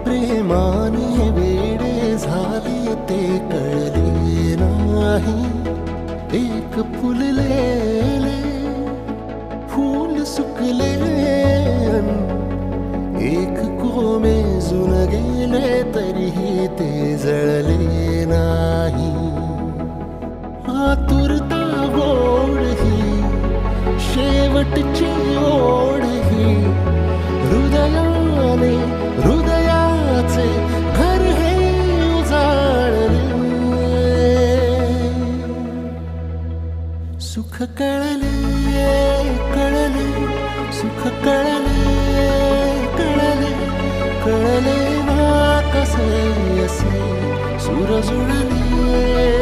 प्रेमाने वेडे झाले ते कळले नाही. एक फुललेले फूल सुकले, एक कोमेजून गेले तरीही ते जळले नाही. आतुरता गोड ही शेवटची ओढ ही, हृदयाने हृदयाचे घर हे उजाळले. सुख कळले कळले, सुख कळले कळले, कळले ना कसे असे सूर जुळले.